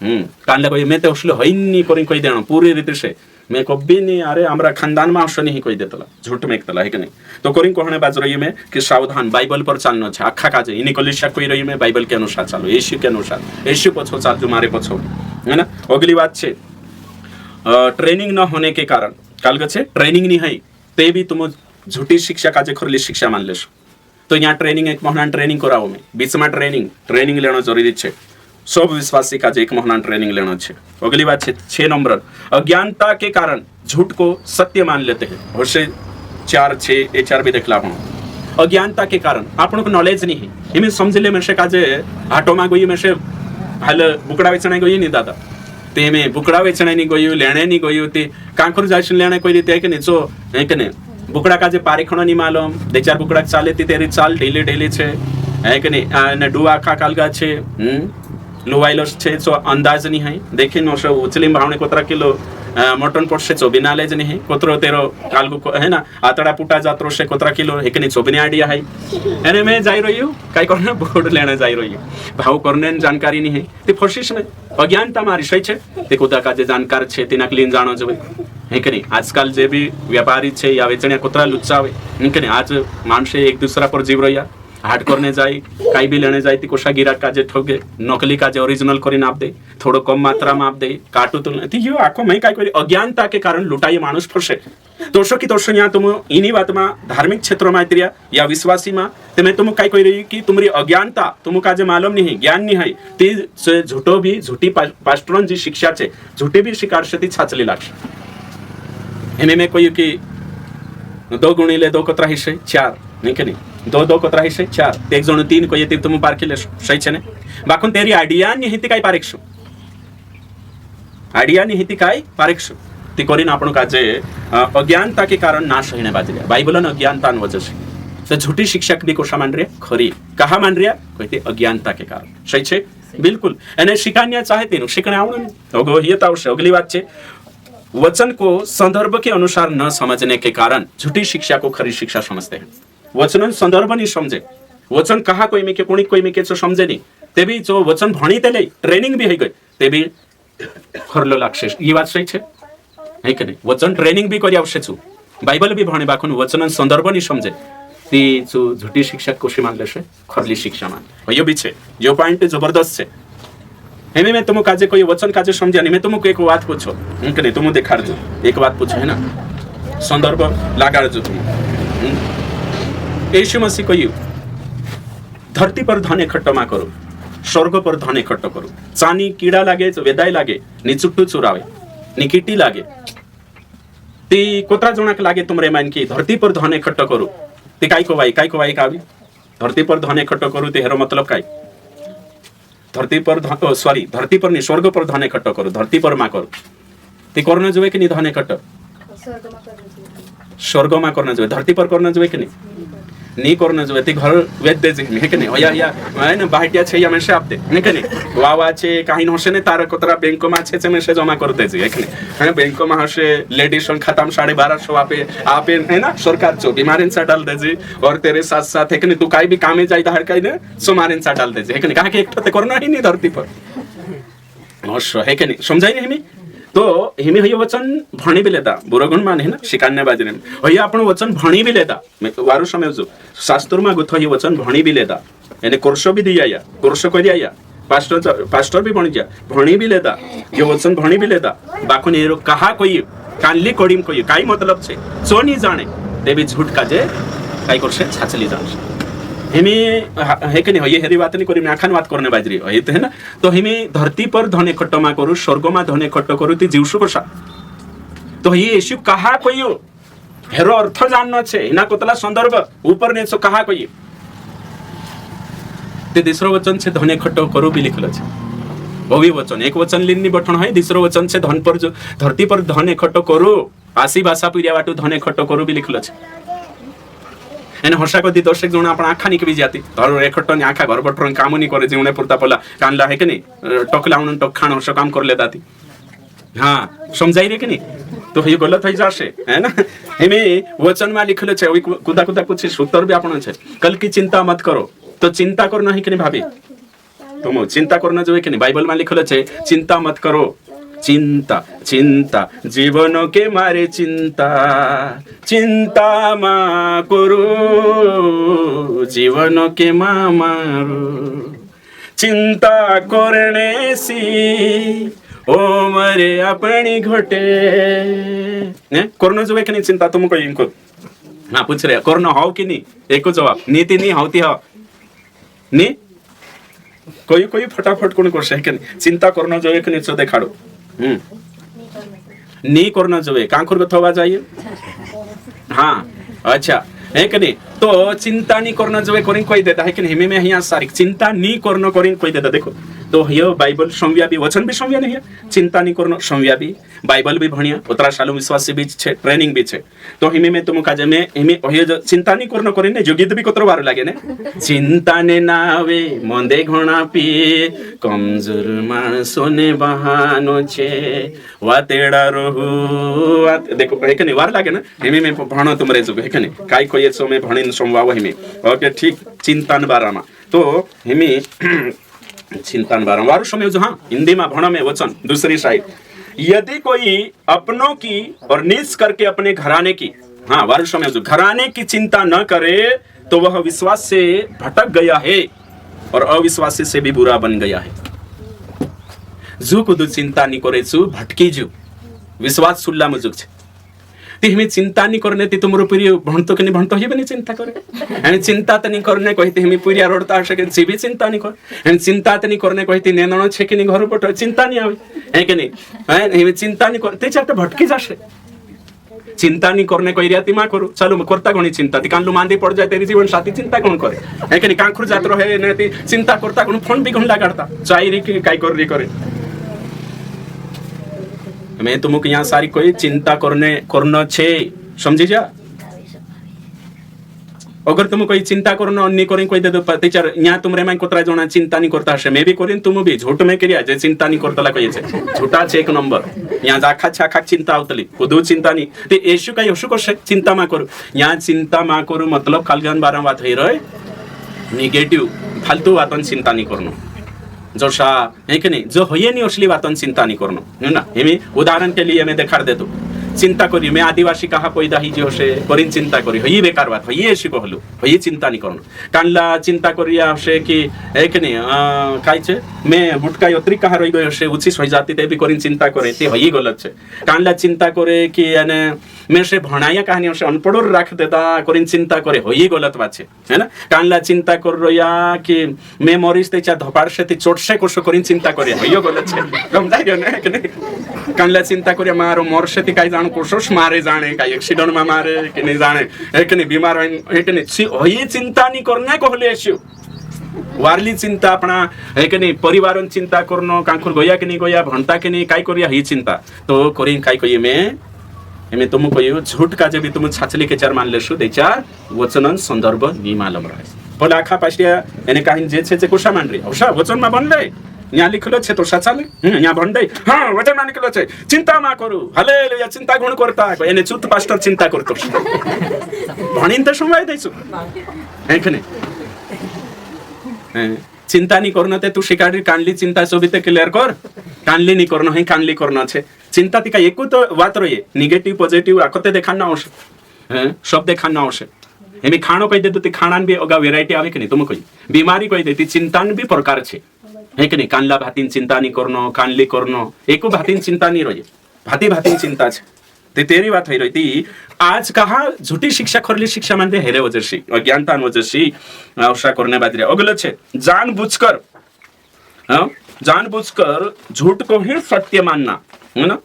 कानला कोई मैं तो उसलो हईनी करी कोई देणो पूरी रीते से मैं कभी नहीं अरे हमारा खानदान में आवश्य नहीं कोई देतला झूठ में एकतला है कि नहीं. तो कोरी कहने बाज रही मैं कि सावधान बाइबल पर चालनो छे आखा काजे इनी कलिशा कोई रही मैं बाइबल के अनुसार चालो यीशु के अनुसार यीशु पछो चालजो मारे पछो है ना. अगली बात छे ट्रेनिंग न होने के कारण काल गछे ट्रेनिंग नहीं है ते भी तुम झूठी शिक्षा काजे खरली शिक्षा मान लेशो. तो यहाँ ट्रेनिंग एक महीना ट्रेनिंग कराओ में बीच में ट्रेनिंग लेना जरूरी छे. सब विश्वासी का एक महीना ट्रेनिंग लेना छे. अगली बात छे 6 नंबर अज्ञानता के कारण झूठ को सत्य मान लेते हैं. होशे 4 भी देखला आपण अज्ञानता के कारण आपण को नॉलेज नहीं है इमे समझ ले मेरे काजे हाटो में गई मेरे हाल बुकड़ा वेचणे गई नहीं दादा ते में बुकड़ा वेचणे नहीं गई लेने नहीं गई ते कांकुर जाशन लेने कोई रीते के नहीं जो है के नहीं बुकड़ा काजे पारीखणो नहीं मालूम 2-4 बुकड़ा चाले ती तेरी चाल डेली छे है के नहीं ने डुआ खा कालगा छे लोवाइलस छे जो अंदाज नहीं है देखिन ओसे उचली भावने कोतरा किलो मटन पड़से चोबिना लेज नहीं कोतरो तेरो कालगु है ना आतड़ा पुटा जात्रो से कोतरा किलो एकनी चोबिनी आइडिया है अरे मैं जाई रही हूं काई करने बोर्ड लेने जाई रही हूं भाव करने जानकारी नहीं है ते फसिस ने अज्ञानता मारी सही छे ते कोदा का जे जानकार छे तेना क्लीन जानो जोवे है कि नहीं. आजकल जे भी व्यापारी छे या वेचणिया कोतरा लुच्चावे है कि नहीं आज मानसे एक दूसरा पर जीव रह्या हाट करने जाए काई भी लेने जाए कोषा गिराक काजे ठोगे नकली काजे ओरिजिनल करी नाप दे थोड़ो कम मात्रा में आप दे काटू तो यो आखो मैं काय करी अज्ञानता के कारण लुटाई मानुष फसे तोषो की तोषो यहाँ तुम इन्हीं बात में धार्मिक क्षेत्रों में तिरिया या विश्वासी में ते मैं तुम काय करी कि तुम्हारी अज्ञानता तुम काजे मालूम नहीं ज्ञान नहीं है ती से झूठो भी झूठी पास्टरों जी शिक्षा छे झूठी भी शिकार से ती छाचली लागशे एने में कोई कि 2 गुणिले 2 कोतरा हिस्से 4 नहीं के नहीं 2 कोतरा हिस्से 4 ते 1 जण 3 को येते तुम पार केले सही छे ने बाकून तेरी आयडिया नहीं ती काय पारेक्षु आयडिया नहीं ती काय पारेक्षु ती करीन आपण काजे अज्ञानता के कारण नाश होने बाजरिया बाइबल न अज्ञानता न वजह से तो झूठी शिक्षक भी कोशा मान रहे खरी कहा मान रहा कहते अज्ञानता के कारण सही छे बिल्कुल एने शिकान्या चाहे तेनु शिकणे आवडे ओगो हियत आवश्य अगली बात छे वचन को संदर्भ के अनुसार न समझने के कारण झूठी शिक्षा को खरी शिक्षा समझते हैं वचन संदर्भ नहीं समझे वचन कहा कोई में के कोणी कोई में के समझे नहीं ते भी जो वचन भणी ते ले ट्रेनिंग भी है गई ते भी खरलो लागशे ये बात सही छे है के नहीं वचन ट्रेनिंग भी करी आवश्यक छु बाइबल भी भणी बाखुन वचन संदर्भ नहीं समझे ती जो झूठी शिक्षक कोशी मानले छे खरली शिक्षा मान यो भी छे जो पॉइंट जबरदस्त छे हेमे में तुम काजे कोई वचन काजे समझा नहीं मैं तुमको एक बात पूछो उनके नहीं तुम देखा जो एक बात पूछो है ना संदर्भ लागाड़ जो तुम यीशु मसीह को धरती पर धन इकट्ठा करो स्वर्ग पर धन इकट्ठा करो चानी कीड़ा लागे तो वेदाय लागे नी चुट्टू चुरावे नी कीटी लागे ती कोतरा जोनाक लागे तुमरे मान की धरती पर धन इकट्ठा करो ती काय को वाई कावी धरती पर धन इकट्ठा करो ते हेरो मतलब काय धरती पर धरती पर नहीं स्वर्ग पर धन इकट्ठा करो धरती पर मा करो ते करना जोए कि नहीं धन इकट्ठा स्वर्ग मा करना जोए धरती पर करना जोए कि नहीं करना जोए ते घर वेद दे जे है कि नहीं या है ना बाहटिया छे या में से आपते है कि नहीं वावा छे काई नसे ने तार कोतरा बैंक में छे में से जमा कर दे जे है कि नहीं है बैंक में हसे लेडीज खाता में 1250 आपे है ना सरकार जो बीमारी सा डाल दे जे और तेरे साथ साथ है कि नहीं तू काई भी कामे जाई हर काई ने सुमारिन सा डाल दे जे है कि नहीं कहा कि एक तो करना ही नहीं धरती पर अवश्य है कि नहीं समझाई नहीं तो हिमी हय वचन भणी भी लेता बुरगुण मान है ना शिकान्य बाजरे हय आपण वचन भणी भी लेता मैं वारु समय जो शास्त्र में गुथ हय वचन भणी भी लेता यानी कोर्स भी दिया या कोर्स कर दिया पास्टर भी बन गया भणी भी लेता ये वचन भणी भी लेता बाकुन एरो कहा कोई कानली कोडीम कोई काई मतलब छे सो नहीं जाने देवी झूठ काजे काई करसे छाचली जाने हिमी है कि नहीं ये हेरी बात नहीं करी मैं आखान बात करने बाजरी है तो है ना तो हिमी धरती पर धन इकट्ठा मा करू स्वर्ग में धन इकट्ठा करू ती जीवसु कसा तो ये यीशु कहा कोई हेरो अर्थ जानना छे इना कोतला संदर्भ ऊपर ने सो कहा कोई ते दूसरो वचन से धन इकट्ठा करू भी लिखल छे वो भी वचन एक वचन लिन्नी बठन है दूसरो वचन से धन पर जो धरती पर धन इकट्ठा करू आसी भाषा पिरिया बाटू धन इकट्ठा करू भी लिखल छे एने हर्षा को दी दर्शक जोना आपण आखा निक भी जाती धर रेखटन आखा घर बटर काम नहीं करे जीवने पुरता पला कानला है कि नहीं टकलाउन टक खान हर्ष काम कर लेता थी हां समझाई रे कि नहीं तो ये गलत થઈ जाशे है ना एमे वचन में लिखले छे कुदा कुदा पूछे उत्तर भी आपण छे कल की चिंता मत करो तो चिंता करना है कि नहीं भाभी तुम चिंता करना जो है कि नहीं बाइबल में लिखले छे चिंता मत करो चिंता चिंता जीवन के मारे चिंता चिंता मा करो जीवन के मारो चिंता करने सी ओ मरे अपनी घटे ने करना जो है कि नहीं चिंता तुमको इनको ना पूछ रहे करना हो कि नहीं एको जवाब नीति नहीं होती हो नहीं कोई कोई फटाफट कौन कर सके चिंता करना जो है कि नहीं सो देखाड़ो नहीं करना जो है कहाँ कर थवा चाहिए हाँ अच्छा है कि नहीं तो चिंता नहीं करना जो है करें कोई देता है कि नहीं में यहाँ सारी चिंता नहीं करना करें कोई देता देखो तो ये बाइबल संव्या भी वचन भी संव्या नहीं है चिंता नहीं करना संव्या भी बाइबल भी भणिया उतरा सालू विश्वास भी छे ट्रेनिंग भी छे तो हिमे में तुम काजे में हिमे ओहे जो चिंता नहीं करना करें ने जो गीत भी कोतरो बार लागे ने चिंता ने नावे मंदे घणा पिए कमजोर मानसो ने बहानो छे वातेड़ा रहू देखो है कि नहीं वार लागे ना हिमे में भणो तुमरे जो है कि नहीं काई कोई सो में भणिन सोमवाव हिमे ओके ठीक चिंतन बारामा तो हिमे चिंतन बारंबार समय जो हाँ हिंदी में भण में वचन दूसरी साइड यदि कोई अपनों की और नीच करके अपने घराने की हाँ वार समय जो घराने की चिंता न करे तो वह विश्वास से भटक गया है और अविश्वासी से भी बुरा बन गया है। जू कुदू चिंता नहीं करे जू भटकी जू विश्वास सुल्ला मुजुक छे ती हमें चिंता नहीं करने ती तुमरो पूरी भणतो के नहीं भणतो ही बनी चिंता करे हम चिंता त नहीं करने कहते हमें पूरी रोडता हसे के सी भी चिंता नहीं कर हम चिंता त नहीं करने कहते नेनण छे कि नहीं घर पट चिंता नहीं आवे है कि नहीं हमें चिंता नहीं करते चाटे भटकी जाशे चिंता नहीं करने कोई रियाती मा करू चलो मैं करता कोनी चिंता ती कानलू मांदी पड़ जाए तेरी जीवन साथी चिंता कौन करे है कि नहीं कांखुर जात रहे ने ती चिंता करता कोन फोन भी कोन लगाड़ता चाई री की काई कर री करे मैं तुमको यहाँ सारी कोई चिंता करना छे समझी जा अगर तुम कोई चिंता करना नहीं करें कोई दे दो टीचर यहाँ तुमरे मैं कोतरा जोना चिंता नहीं करता है मैं भी करें तुम भी झूठ में करिया जे चिंता नहीं करता कोई छे झूठा छे एक नंबर यहाँ जाखा छाखा चिंता होतली खुदू चिंता नहीं ते यशु का यशु को चिंता मा करू यहाँ चिंता मा करू मतलब कालगन बारा बात है रहे नेगेटिव फालतू बातन चिंता नहीं करना जोशा है कि नहीं जो होये नहीं असली बातन चिंता नहीं करना है ना हमें उदाहरण के लिए मैं देखा दे दो चिंता करी मैं आदिवासी कहा पैदा ही जो से करिन चिंता करी होई बेकार बात होई ऐसी कहलु होई चिंता नहीं करना कानला चिंता करिया से कि है कि नहीं काई छे मैं गुटका यत्री कहा रही गयो से उचित हो जाती ते भी करिन चिंता करे ते होई गलत छे कानला चिंता करे कि यानी मैं से भणाया कहानी से अनपढ़ रख देता करिन चिंता करे होई गलत बात छे है ना कानला चिंता कर रया कि मैं मरीज ते चा धपाड़ से ते चोट से कोसो करिन चिंता करे होई गलत छे समझाइयो ना कि नहीं कानला चिंता करे मारो मोर से ते काई जान कोसोस मारे जाने का एक्सीडेंट में मारे कि नहीं जाने है कि नहीं बीमार है कि नहीं होई चिंता नहीं करना कहले एसु वारली चिंता अपना है कि नहीं परिवार चिंता करनो कांखुर गोया कि नहीं गोया भणता कि नहीं काई करिया ही चिंता तो करिन काई कहिए मैं तुम कहियो झूठ का जब तुम छाछली के चार मान लेसु दे चार वचनन संदर्भ नि मालूम रहे बोला आखा पास्टिया एने काहिन जे छे कुशा मान रे औसा वचन में बनले यहाँ लिखलो छे तो साचाले यहाँ भंडे हाँ वचन में निकलो छे चिंता मा करू हालेलुया चिंता गुण करता एने चुत पास्टर चिंता करतो भणिन त समय देसु है कि नहीं चिंता नहीं करना ते तू शिकारी कानली चिंता सोबीते क्लियर कर कानली नहीं करना है कानली करना छे चिंता तिका एको तो बात रही नेगेटिव पॉजिटिव आखते देखाना आवश्यक सब देखाना आवश्यक एमी खानो कही दे तो खानान भी अगा वेराइटी आवे कि नहीं तुम कही बीमारी कही देती चिंतान भी प्रकार छे है कि नहीं कानला भातीन चिंता नहीं करनो कानली करनो एको भातीन चिंता नहीं रही भाती भातीन चिंता छे ते तेरी बात है रही थी आज कहा झूठी शिक्षा खरली शिक्षा मानते हेरे वजसी अज्ञानता वजसी अवसा करने बात रे अगले छे जानबूझकर झूठ को ही सत्य मानना है ना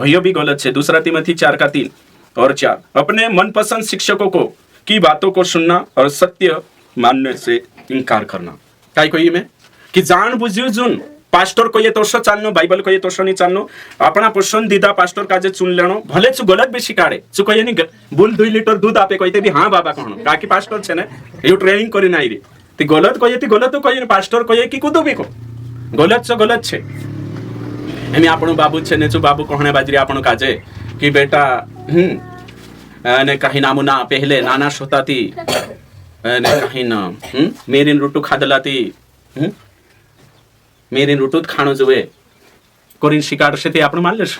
ये भी गलत है। दूसरा तिमोथी 4:3 और 4 अपने मनपसंद शिक्षकों को की बातों को सुनना और सत्य मानने से इनकार करना काय कोई में कि जानबूझियो जुन पास्टर को ये तोषो चालनो बाइबल को ये तोषो नहीं चालनो अपना पसंदीदा पास्टर का जे चुन लेनो भले चु गलत भी शिकारे चु कहिए नहीं बुल 2 लीटर दूध आपे कहते भी हाँ बाबा कहनो काकी पास्टर छे ने यो ट्रेनिंग करी नाई रे ती गलत तो कहिए पास्टर कहिए कि कुदो भी को गलत छे एमी आपणो बाबू छे ने चु बाबू कहणे बाजरी आपणो काजे कि बेटा ने कहीं नामुना पहले नाना सोताती ने कहीं ना मेरी रोटू खादलाती मेरी रुटूत खाणो जुए करिन शिकार से आपण मानलेस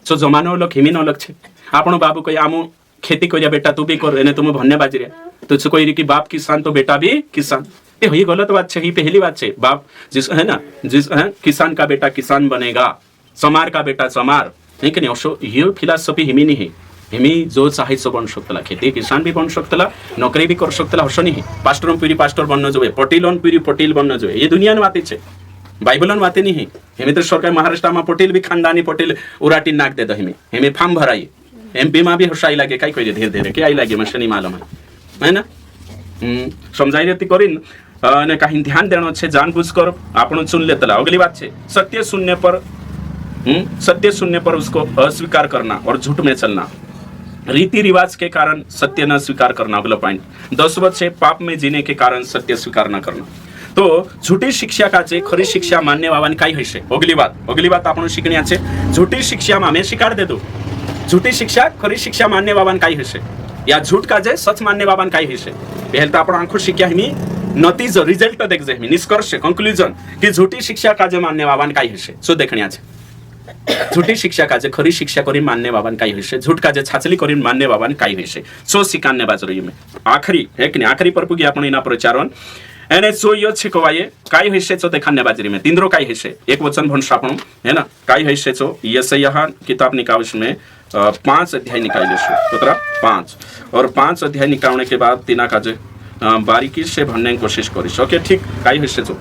जो जमानो लोक हिमिन अलग छे आपणो बाबू कही आमु खेती करिया बेटा तू भी कर एने तुम भन्ने बाजरिया तो छु कोई कि बाप किसान तो बेटा भी किसान ये होई गलत बात छे ही पहली बात छे बाप जिस है ना जिस है किसान का बेटा किसान बनेगा समार का बेटा समार है कि नहीं ओसो ये फिलॉसफी हिमी नहीं है हिमी जो चाहे सो बन सकतला खेती किसान भी बन सकतला नौकरी भी कर सकतला हसो नहीं पास्टर पीरी पास्टर बननो जोए पटेलन पीरी पटेल बननो जोए ये दुनिया में बातें छे बाइबलन बातें नहीं हेमे तो सरकार महाराष्ट्र में पटेल भी खानदानी पटेल उराटी नाक दे दो हेमे फार्म भराई एमपी में भी हसाई लगे कई कोई धीरे धीरे क्या लगे मैं नहीं मालूम है ना समझाई रहती करिन ने कहीं ध्यान देना छे जानबूझकर आपन सुन लेतला अगली बात छे सत्य सुनने पर उसको अस्वीकार करना और झूठ में चलना रीति रिवाज के कारण सत्य न स्वीकार करना अगला पॉइंट 10 छे पाप में जीने के कारण सत्य स्वीकार न करना तो झूठी शिक्षा का खरी शिक्षा मान्य बाबान काय हशे अगली बात आपण शिकण्या छे झूठी शिक्षा में मैं स्वीकार दे दो झूठी शिक्षा खरी शिक्षा मान्य बाबान काय हशे या झूठ का जे सच मान्य बाबान काय हशे पहले तो आपण आंखो शिक्या हिमी नतीजो रिजल्ट देख जे हिमी निष्कर्ष कंक्लूजन कि झूठी शिक्षा का जे मान्य बाबान काय हशे सो देखण्या छे झूठी शिक्षा काजे खरी शिक्षा करीन मानने बाबान काय हशे, झूठ काजे छाचली करीन मानने बाबान काय हशे, सो शिकान्ने बाजरो में आखरी है कि नहीं, आखरी पर पुगी आपण इना प्रचारण एने सो यो शिकवाये काय हशे चो देखान्ने बाजरी में तिंद्रो काय हशे एक वचन भणशो आपण है ना, काय हशे चो यशायाह किताब निकावश में 5 अध्याय निकाले शो तोतरा 5 और 5 अध्याय निकालने के बाद तीना काजे बारीकी से भरने की कोशिश करिस। ओके ठीक, काय हशे चो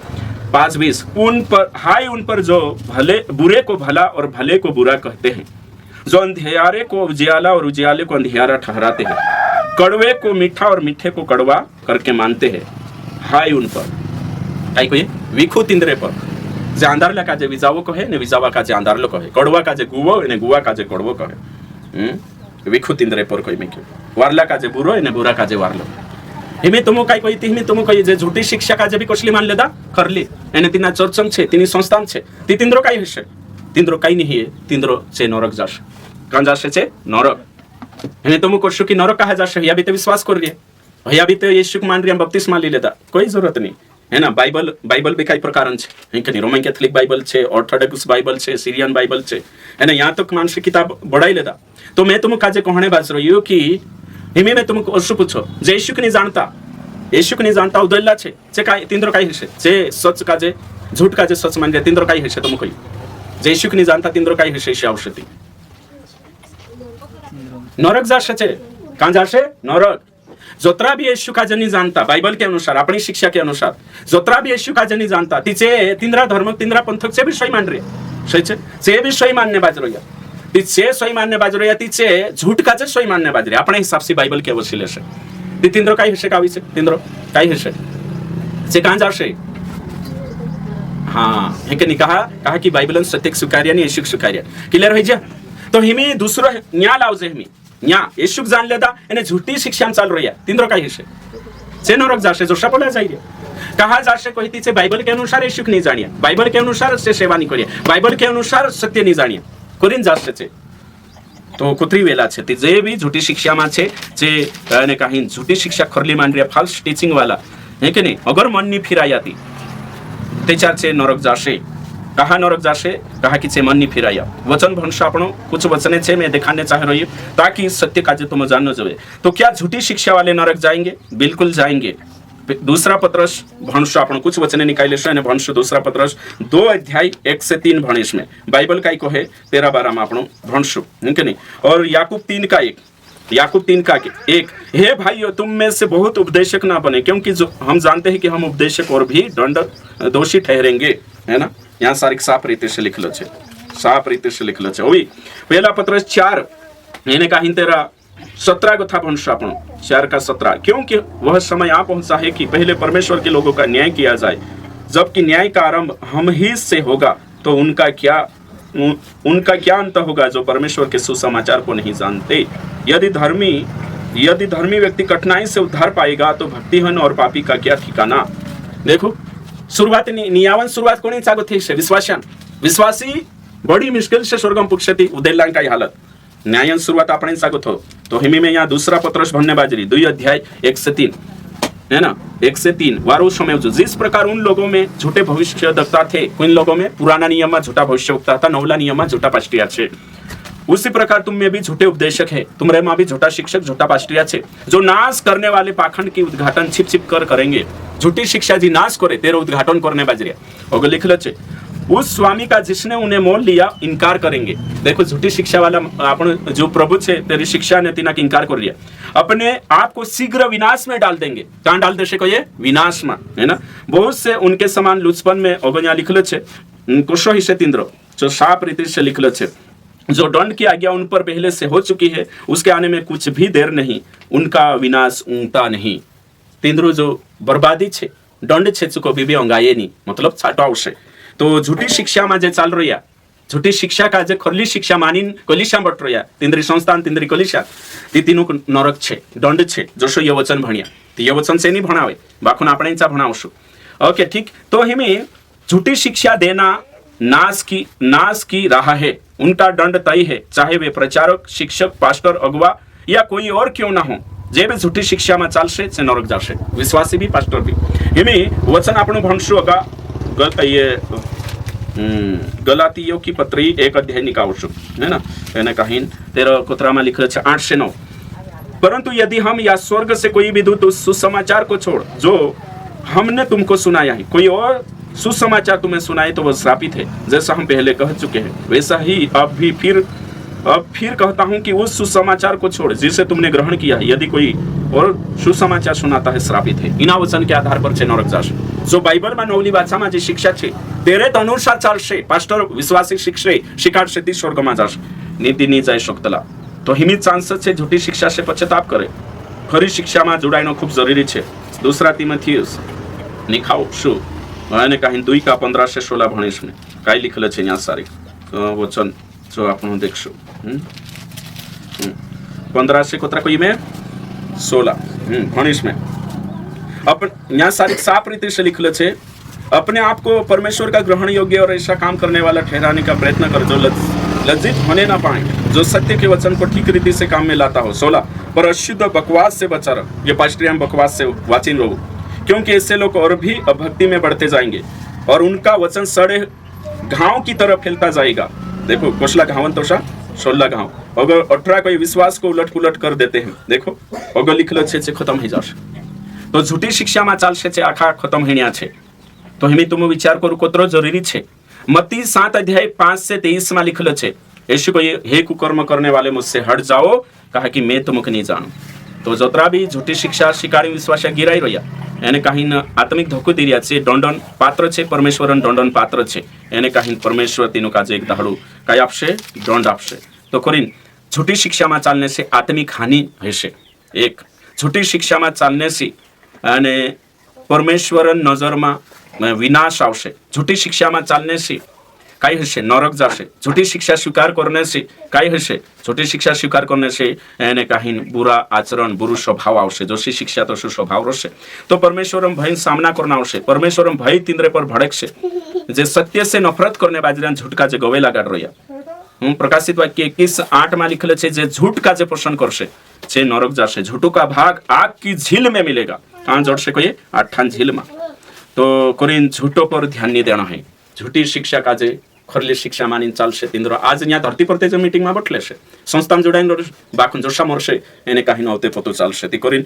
5:20 उन पर जो भले बुरे को भला और भले को बुरा कहते हैं, जो अंधियारे को उजियाला और उजियाले को अंधियारा ठहराते हैं, कड़वे को मीठा और मीठे को कड़वा करके मानते हैं, हाय उन पर काय कोई विखु तिंद्रे पर जे आंधारला काजे विजावो कहे ने विजावा काजे आंधारलो कहे, कड़वा काजे गुवो ने गुवा काजे कड़वो कहे, विखु तिंद्रे पर कोई में वारला काजे बुरो ने बुरा काजे वारलो हिमे तुमो काय कोई तिहिमे तुमो कोई जे झूठी शिक्षा काजे भी कसली मानले दा करली एने तिना चर्चम छे तिनी संस्थान छे ती तिंद्रो काय हशे, तिंद्रो काय नहीं है, तिंद्रो छे नरक जाशे, कां जाशे छे नरक। एने तुमो कोशो की नरक कहा जाशे या भी ते विश्वास कर रिये, या भी ते यीशु को मान रिया बपतिस्मा ली लेदा, कोई जरूरत नहीं है ना। बाइबल भी कई प्रकार छे है कि नहीं, रोमन कैथोलिक बाइबल छे, ऑर्थोडॉक्स बाइबल छे, सीरियन बाइबल छे है ना, यहाँ तक मानसिक किताब बढ़ाई लेदा। तो मैं तुम काजे कहने बाज रही हूँ कि हिमे में तुमको अशु पूछो जे यीशु को नहीं जानता उदल्ला छे जे काय तिंद्रो काय हशे, जे सच काजे झूठ काजे सच मान रे तिंद्रो काय हशे, तुम कोई जे यीशु को नहीं जानता तिंद्रो काय हशे से औषधि नरक जाशे छे, कां जाशे नरक। जोतरा भी यीशु काजे नहीं जानता बाइबल के अनुसार अपनी शिक्षा के अनुसार जोतरा भी यीशु काजे नहीं जानता तिचे तिंद्रा धर्म तिंद्रा पंथक से भी सही मान रे से भी सही मानने बाज रही तिचे सही मानने बाज रही तिचे झूठ काजे सही मानने बाज रही अपने हिसाब से बाइबल के वसीले से ती तिंद्रो काय हशे कावी से तिंद्रो काय हशे से कां जाशे। हाँ हे के कहा कि बाइबलन सत्य स्वीकार्य आणि यीशु स्वीकार्य क्लियर होई जे। तो हिमी दूसरो न्या लावजे हिमी न्या यीशु जान लेदा एने झूठी शिक्षा चाल रही है तिंद्रो काय हशे से नरक जाशे जो शपला जाइए कहा जाशे कोई तिचे बाइबल के अनुसार यीशु नहीं जानिए, बाइबल के अनुसार से सेवा नहीं करिए, बाइबल के अनुसार सत्य नहीं जानिए कोरिन जाशे छे। तो कुत्री वेला छे ती जे भी झूठी शिक्षा में छे जे ने कहीं झूठी शिक्षा खरली मान रही फॉल्स टीचिंग वाला है कि नहीं, अगर मन नहीं फिराया ती तेचार छे नरक जाशे। कहा नरक जाशे कहा कि छे मन नहीं फिराया वचन भंश आपणो कुछ वचने छे मैं दिखाने चाह रही हूँ ताकि सत्य काजे तुम जानना जावे। तो क्या झूठी शिक्षा वाले नरक जाएंगे? बिल्कुल जाएंगे। दूसरा पत्रस भंश आपण कुछ वचने निकाले शे भंश दूसरा पत्रस 2 अध्याय 1 से 3 भणिश में बाइबल का कहे 13-12 में आपण भंश है कि नहीं। और याकूब 3 का 1 हे भाइयों तुम में से बहुत उपदेशक ना बने क्योंकि जो हम जानते हैं कि हम उपदेशक और भी दंड दोषी ठहरेंगे है ना। यहाँ साफ रीति से लिखलो छे, साफ रीति से लिखलो छे। ओई पहला पत्रस 4 एने का 17 को था भंश आपण 4 का 17 क्योंकि वह समय आ पहुंचा है कि पहले परमेश्वर के लोगों का न्याय किया जाए, जबकि न्याय का आरंभ हम ही से होगा तो उनका क्या अंत होगा जो परमेश्वर के सुसमाचार को नहीं जानते। यदि धर्मी व्यक्ति कठिनाई से उद्धार पाएगा तो भक्तिहीन और पापी का क्या ठिकाना। देखो शुरुआत नियावन शुरुआत कोणी चागो थी से विश्वासी बड़ी मुश्किल से स्वर्गम पुक्षति उदेलां का हालत न्यायन शुरुआत अपने चागो थो। तो हिमी में यहाँ दूसरा पत्रस भरने बाजरी 2 अध्याय 1 से 3 है ना 1 से 3 वारो समय जिस प्रकार उन लोगों में झूठे भविष्यवक्ता थे, उन लोगों में पुराना नियम में झूठा भविष्यवक्ता था, नवला नियम में झूठा पास्टिया छे, उसी प्रकार तुम में भी झूठे उपदेशक है, तुम्हारे में भी झूठा शिक्षक झूठा पास्टिया छे जो नाश करने वाले पाखंड की उद्घाटन छिप कर करेंगे। झूठी शिक्षा जी नाश करे तेरा उद्घाटन करने बाजरिया और लिख लो उस स्वामी का जिसने उन्हें मोल लिया इनकार करेंगे। देखो झूठी शिक्षा वाला अपन जो प्रभु छे तेरी शिक्षा ने तीना की इनकार कर लिया, अपने आप को शीघ्र विनाश में डाल देंगे। कहां डाल देशे को ये विनाश में है ना। बहुत से उनके समान लुचपन में ओगन्या लिखलो छे कोशो हिस्से तिंद्रो जो साफ रीति से लिखलो छे जो दंड की आज्ञा उन पर पहले से हो चुकी है उसके आने में कुछ भी देर नहीं, उनका विनाश ऊँटा नहीं। तिंद्रो जो बर्बादी छे दंड छे चुको बीबी अंगाये नहीं मतलब छाटो आवशे। तो झूठी शिक्षा में जे चाल रही झूठी शिक्षा का जे खरली शिक्षा मानीन कलिशा बट रही तिंद्री संस्थान तिंद्री कलिशा ती तीनों नरक छे दंड छे जसो ये वचन भणिया ती ये वचन से नहीं भणावे बाखून आपणे चा भणावशु। ओके ठीक। तो हमें झूठी शिक्षा देना नाश की राह है, उनका दंड तय है, चाहे वे प्रचारक शिक्षक पास्टर अगुवा या कोई और क्यों ना हो। जे भी झूठी शिक्षा में चालशे से नरक जाशे, विश्वासी भी पास्टर भी। हमें वचन आपण भणशु अगा ये गलातियों की पत्री 1 अध्याय निकावशु है ना, એને કહીન 13 કોતરામાં लिखल છે 8 से 9। परंतु यदि हम या स्वर्ग से कोई भी दूत उस सुसमाचार को छोड़ जो हमने तुमको सुनाया है, कोई और सुसमाचार तुम्हें सुनाए तो वह श्रापित है, जैसा हम पहले कह चुके हैं वैसा ही अब फिर कहता हूं कि उस सुसमाचार को छोड़ जिसे तुमने ग्रहण किया है, यदि कोई और सुसमाचार सुनाता है श्रापित है। इना वचन के आधार पर नरक जाशे। जो बाइबल में नवली भाषाમાં જે શિક્ષા છે તેરે અનુસાર ચાલશે, પાસ્ટર વિશ્વાસી શીખાડશે તે સ્વર્ગમાં જશે, નીતિ ની જાય શકતલા। તો હિમિત ચાન્સ છે झूठी शिक्षा से पश्चाताप करे, खरी शिक्षा में जोड़ाइनो खूब जरूरी है। दूसरा तीमुथियुस निखाओ शू અને કાંઈ 2 का 15 से 16 ભણીશ ને કાઈ लिखल છે ન્યા સારી वचन जो आपण देखशो 15 से कोतरा कोई में 16 भણીશ में अपन न्या सारी साफ रीति से लिखल है, अपने आप को परमेश्वर का ग्रहण योग्य और ऐसा काम करने वाला ठहराने का प्रयत्न कर जो लज्जित होने ना पाए, जो सत्य के वचन को ठीक रीति से काम में लाता हो। 16 पर अशुद्ध बकवास से बचा रहो, ये पास्टरियम बकवास से वाचिन रहो, क्योंकि ऐसे लोग और भी अभक्ति में बढ़ते जाएंगे और उनका वचन सड़े घाव की तरह फैलता जाएगा। देखो कोसला घावन तो 16 घाव, अगर 18 कोई विश्वास को उलट पुलट कर देते हैं, देखो अगर लिखल છે खत्म हो जाશે। तो झूठी शिक्षा में चालશે છે आखा खत्म हेण्या છે। तो हमें तुम विचार करू कोतरो जरूरी છે। मत्ती 7 अध्याय 5 से 23 में लिखल છે, यीशु को हे कुकर्म करने वाले मुझसे हट जाओ, कहा कि मैं तुमको नहीं जानू। तो जोतरा भी झूठी शिक्षा शिकारी विश्वास गिराई रह्या, એને કાહીન આત્મિક ધોકો દી રહ્યા છે, દંડન પાત્ર છે, પરમેશ્વરન દંડન પાત્ર છે, એને કાહીન પરમેશ્વર તેનું કાજે એક દાડું કાઈ આપશે, દંડ આપશે। તો કોરીન झूठी शिक्षा में चालने से आत्मिक हानि हशे। एक झूठी शिक्षा में चालने से અને પરમેશ્વરન નજરમાં વિનાશ આવશે। झूठी शिक्षा में चालने से काई हशे, नरक जाशे। झूठी शिक्षा स्वीकार करने से काई हशे, झूठी शिक्षा स्वीकार करने से એને કાહીન बुरा आचरण बुरु स्वभाव आवशे। जोशी शिक्षा तो स्वभाव रहशे। तो परमेश्वरम भय सामना करना आवशे, परमेश्वरम भय तिंद्रे पर भड़कशे। जे सत्य से नफरत करने बाजरा झूठ का जे गवे लगाड रह्या। प्रकाशित वाक्य 21:8 में लिखल है, जे झूठ का जे पोषण करशे जे नरक जाशे, झूठों का भाग आग की झील में मिलेगा। कहां जोड़शे कोई 8 झील में। तो कोरीन झूठों पर ध्यान नहीं देना है। झूठी शिक्षा का जे खरली शिक्षा मानी चालशे तिंद्रो आज न्या धरती पर तेज मीटिंग में बटले छे, संस्थान जोड़ाइन बाखुन जोशा मरशे, एने काहीन अवते पतो चालशे। ती कोरीन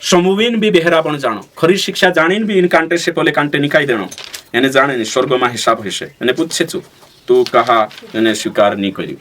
समूवीन भी बेहरा पण जानो, खरी शिक्षा जाणीन भी इन कांटे से पहले कांटे निकाई देनो, एने जाणे स्वर्ग में हिसाब हशे। एने पूछे तू कहा एने स्वीकार नहीं कर्યું।